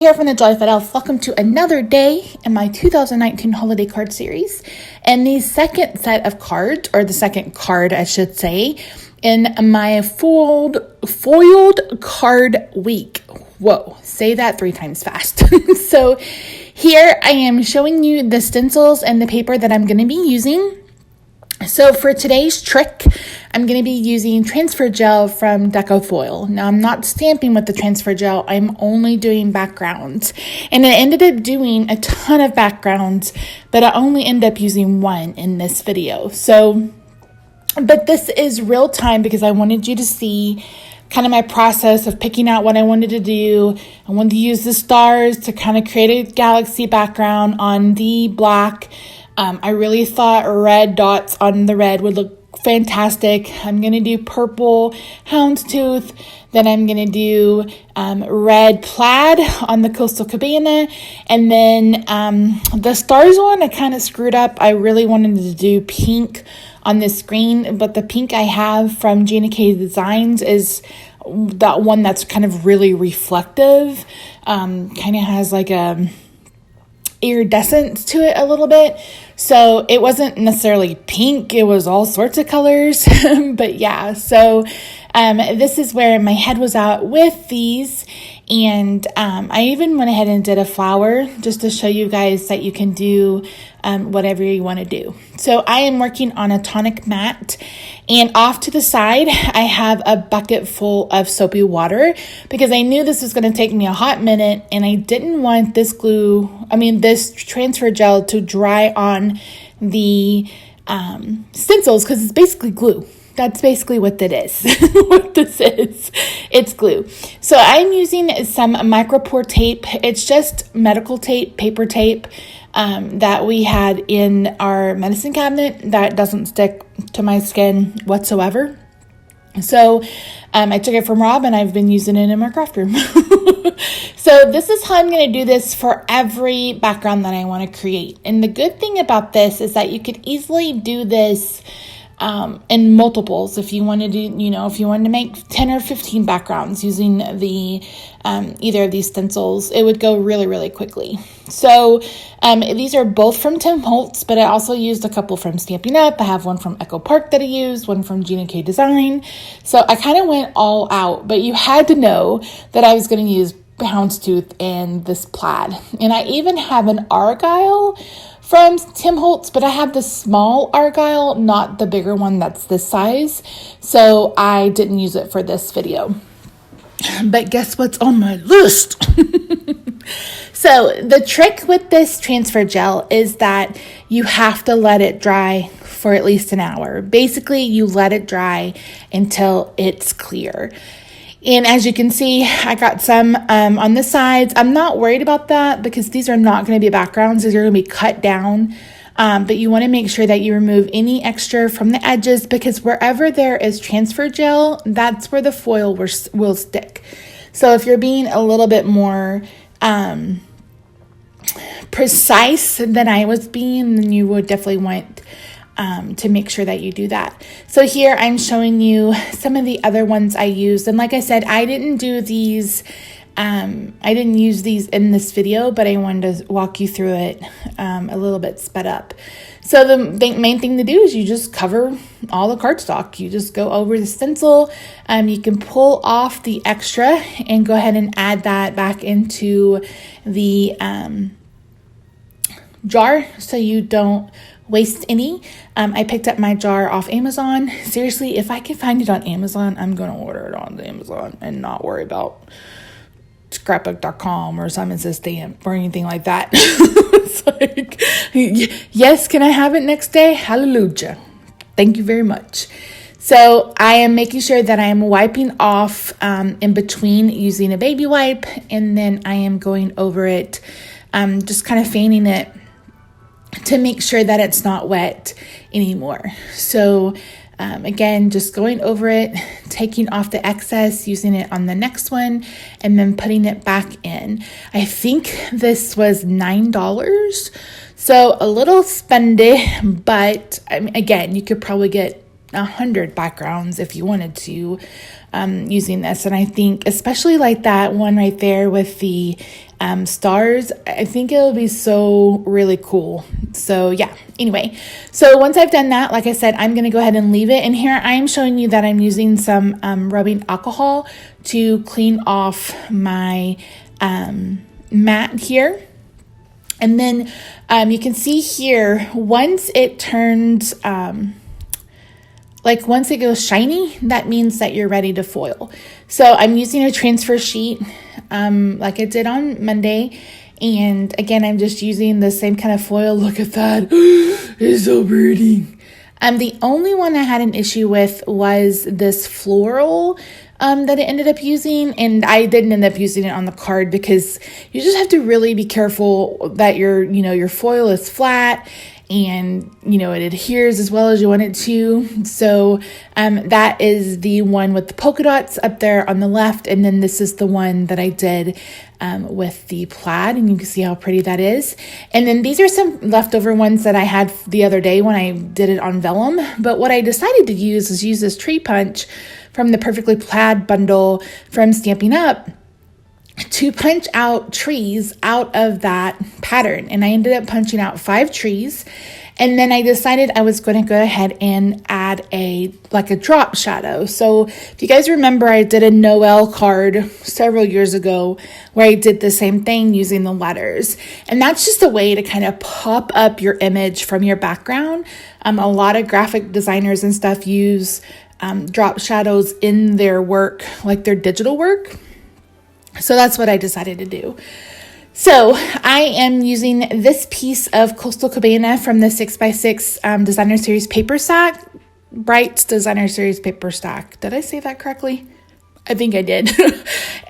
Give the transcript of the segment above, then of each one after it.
Here from the TheJollyFatElf. Welcome to another day in my 2019 holiday card series, and the second set of cards, or the second card I should say, in my foiled card week. Whoa, say that 3 times fast. So here I am showing you the stencils and the paper that I'm going to be using. So for today's trick, I'm going to be using transfer gel from Deco Foil. Now, I'm not stamping with the transfer gel. I'm only doing backgrounds. And I ended up doing a ton of backgrounds, but I only end up using one in this video. But this is real time because I wanted you to see kind of my process of picking out what I wanted to do. I wanted to use the stars to kind of create a galaxy background on the black. I really thought red dots on the red would look fantastic. I'm going to do purple houndstooth. Then I'm going to do red plaid on the Coastal Cabana. And then the stars one, I kind of screwed up. I really wanted to do pink on this green, but the pink I have from Gina K Designs is that one that's kind of really reflective. Kind of has like a iridescence to it a little bit. So it wasn't necessarily pink, it was all sorts of colors. But yeah, so this is where my head was at with these. And I even went ahead and did a flower just to show you guys that you can do whatever you want to do. So I am working on a tonic matte, and off to the side I have a bucket full of soapy water because I knew this was going to take me a hot minute, and I didn't want this this transfer gel to dry on the stencils because it's basically glue. That's basically what it is. What this is. It's glue. So I'm using some micropore tape. It's just medical tape, paper tape that we had in our medicine cabinet that doesn't stick to my skin whatsoever. So I took it from Rob and I've been using it in my craft room. So this is how I'm going to do this for every background that I want to create. And the good thing about this is that you could easily do this in multiples. If you want to do, if you wanted to make 10 or 15 backgrounds using the either of these stencils, it would go really, really quickly. So these are both from Tim Holtz, but I also used a couple from Stampin' Up. I have one from Echo Park that I used, one from Gina K Design. So I kind of went all out, but you had to know that I was going to use houndstooth and this plaid. And I even have an argyle from Tim Holtz, but I have the small argyle, not the bigger one that's this size. So I didn't use it for this video. But guess what's on my list? So the trick with this transfer gel is that you have to let it dry for at least an hour. Basically, you let it dry until it's clear. And as you can see, I got some on the sides. I'm not worried about that because these are not going to be backgrounds. These are going to be cut down. But you want to make sure that you remove any extra from the edges because wherever there is transfer gel, that's where the foil will stick. So if you're being a little bit more precise than I was being, then you would definitely want to make sure that you do that. So here I'm showing you some of the other ones I used. And like I said, I didn't do these, I didn't use these in this video, but I wanted to walk you through it a little bit sped up. So the main thing to do is you just cover all the cardstock. You just go over the stencil. You can pull off the extra and go ahead and add that back into the jar so you don't waste any. I picked up my jar off Amazon. Seriously, if I can find it on Amazon, I'm going to order it on Amazon and not worry about scrapbook.com or Simon Says Stamp or anything like that. It's like, yes, can I have it next day? Hallelujah. Thank you very much. So I am making sure that I am wiping off in between using a baby wipe, and then I am going over it, just kind of fanning it to make sure that it's not wet anymore. So again, just going over it, taking off the excess, using it on the next one, and then putting it back in. I think this was $9. So a little spendy, but again, you could probably get 100 backgrounds if you wanted to using this. And I think especially like that one right there with the stars, I think it'll be so really cool. So yeah, anyway, so once I've done that, like I said, I'm going to go ahead and leave it. And here I am showing you that I'm using some rubbing alcohol to clean off my mat here. And then you can see here, once it turns once it goes shiny, that means that you're ready to foil. So I'm using a transfer sheet like I did on Monday. And again, I'm just using the same kind of foil. Look at that. It's so pretty. The only one I had an issue with was this floral that I ended up using. And I didn't end up using it on the card because you just have to really be careful that your foil is flat and, it adheres as well as you want it to. So that is the one with the polka dots up there on the left. And then this is the one that I did with the plaid. And you can see how pretty that is. And then these are some leftover ones that I had the other day when I did it on vellum. But what I decided to use is use this tree punch from the Perfectly Plaid bundle from Stampin' Up! To punch out trees out of that pattern. And I ended up punching out 5 trees. And then I decided I was going to go ahead and add a drop shadow. So if you guys remember, I did a Noel card several years ago where I did the same thing using the letters. And that's just a way to kind of pop up your image from your background. A lot of graphic designers and stuff use drop shadows in their work, like their digital work. So that's what I decided to do. So I am using this piece of Coastal Cabana from the 6x6 Designer Series paper stack, Bright's Designer Series paper stack. Did I say that correctly? I think I did.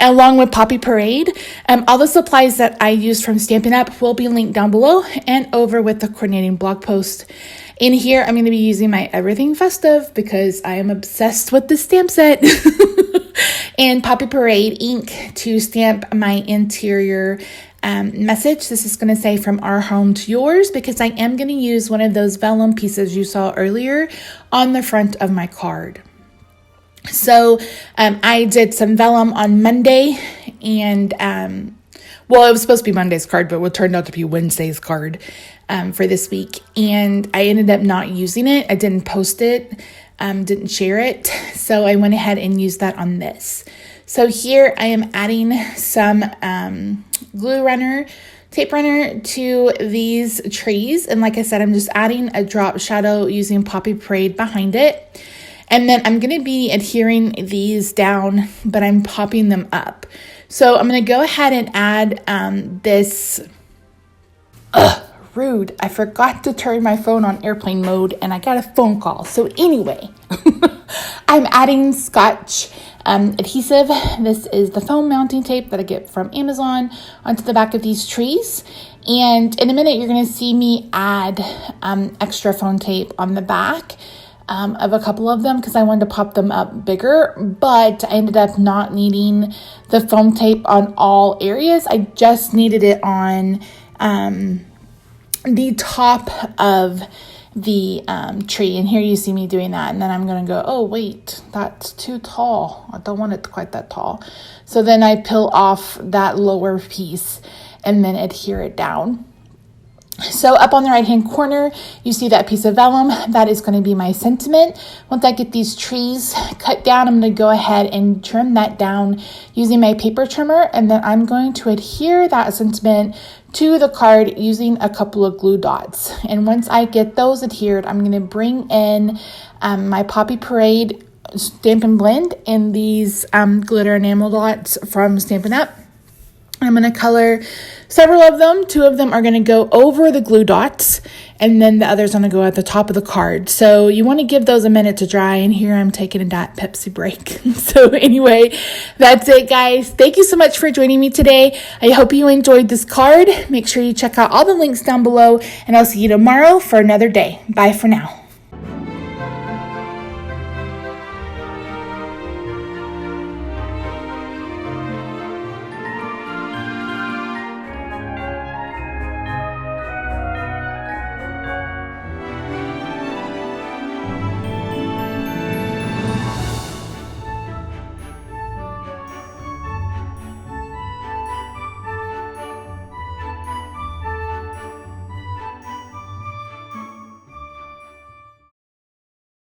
Along with Poppy Parade. All the supplies that I used from Stampin' Up! Will be linked down below and over with the coordinating blog post. In here, I'm going to be using my Everything Festive because I am obsessed with this stamp set. And Poppy Parade ink to stamp my interior message. This is going to say from our home to yours because I am going to use one of those vellum pieces you saw earlier on the front of my card. So I did some vellum on Monday and it was supposed to be Monday's card, but it turned out to be Wednesday's card for this week. And I ended up not using it. I didn't post it. Didn't share it. So I went ahead and used that on this. So here I am adding some glue runner, tape runner to these trees. And like I said, I'm just adding a drop shadow using Poppy Parade behind it. And then I'm going to be adhering these down, but I'm popping them up. So I'm going to go ahead and add this... rude. I forgot to turn my phone on airplane mode and I got a phone call. So anyway, I'm adding Scotch adhesive. This is the foam mounting tape that I get from Amazon onto the back of these trees. And in a minute, you're going to see me add extra foam tape on the back of a couple of them because I wanted to pop them up bigger, but I ended up not needing the foam tape on all areas. I just needed it on the top of the tree. And here you see me doing that. And then I'm going to go, oh, wait, that's too tall. I don't want it quite that tall. So then I peel off that lower piece and then adhere it down. So up on the right hand corner, you see that piece of vellum. That is going to be my sentiment. Once I get these trees cut down, I'm going to go ahead and trim that down using my paper trimmer. And then I'm going to adhere that sentiment to the card using a couple of glue dots. And once I get those adhered, I'm going to bring in my Poppy Parade Stampin' Blend and these glitter enamel dots from Stampin' Up! I'm going to color several of them. 2 of them are going to go over the glue dots, and then the others going to go at the top of the card. So you want to give those a minute to dry, and here I'm taking a Pepsi break. So anyway, that's it, guys. Thank you so much for joining me today. I hope you enjoyed this card. Make sure you check out all the links down below, and I'll see you tomorrow for another day. Bye for now.